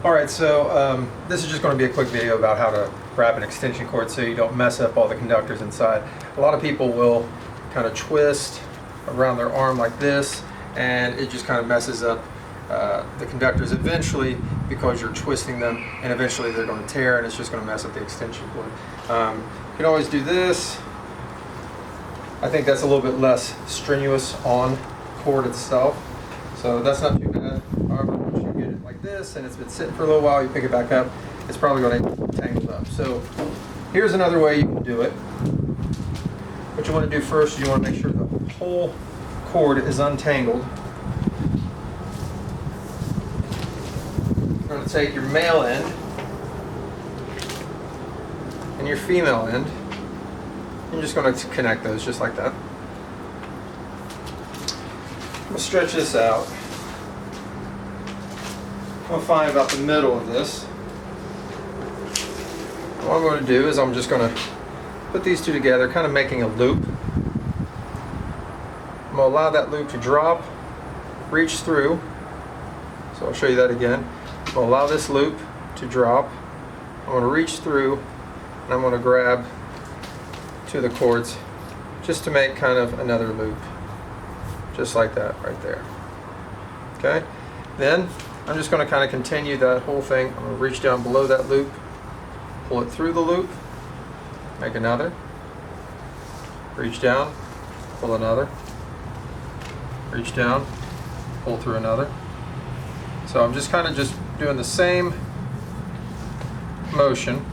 Alright, so this is just going to be a quick video about how to wrap an extension cord so you don't mess up all the conductors inside. A lot of people will kind of twist around their arm like this, and it just kind of messes up the conductors eventually because you're twisting them, and eventually they're going to tear and it's just going to mess up the extension cord. You can always do this. I think that's a little bit less strenuous on cord itself, so that's not too bad. However, once you get it like this and it's been sitting for a little while, you pick it back up, it's probably going to get tangled up. So here's another way you can do it. What you want to do first is you want to make sure the whole cord is untangled. You're going to take your male end and your female end. I'm just going to connect those just like that. I'm going to stretch this out. I'm going to find about the middle of this. What I'm going to do is I'm just going to put these two together, kind of making a loop. I'm going to allow that loop to drop, reach through. So I'll show you that again. I'm going to allow this loop to drop. I'm going to reach through, and I'm going to grab to the cords just to make kind of another loop, just like that right there. Okay, then I'm just going to kind of continue that whole thing. I'm going to reach down below that loop, pull it through the loop, make another, reach down, pull another, reach down, pull through another. So I'm just kind of just doing the same motion,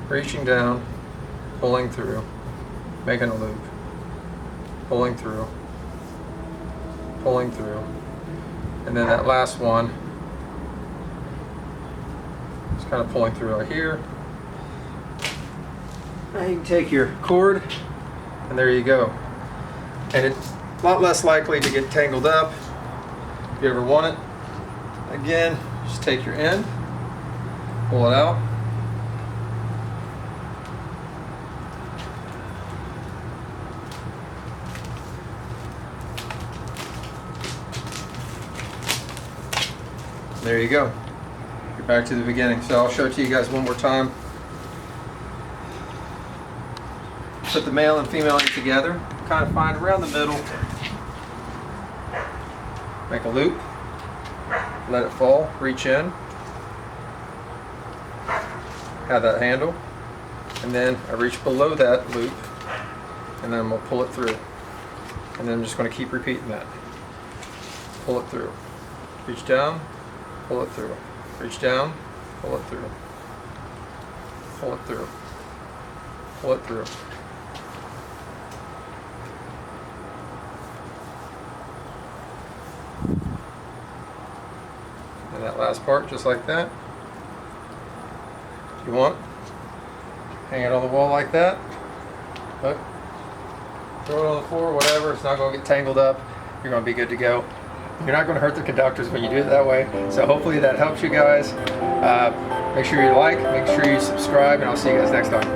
reaching down, pulling through, making a loop, pulling through, and then that last one is kind of pulling through right here. Now you can take your cord, and there you go. And it's a lot less likely to get tangled up if you ever want it. Again, just take your end, pull it out. There you go. You're back to the beginning. So I'll show it to you guys one more time. Put the male and female end together. Kind of find around the middle. Make a loop. Let it fall. Reach in. Have that handle. And then I reach below that loop. And then I'm going to pull it through. And then I'm just going to keep repeating that. Pull it through. Reach down. Pull it through. Reach down, pull it through. Pull it through. Pull it through. And that last part, just like that. If you want, hang it on the wall like that. Hook. Throw it on the floor, whatever. It's not going to get tangled up. You're going to be good to go. You're not going to hurt the conductors when you do it that way. So hopefully that helps you guys. Make sure you like, make sure you subscribe, and I'll see you guys next time.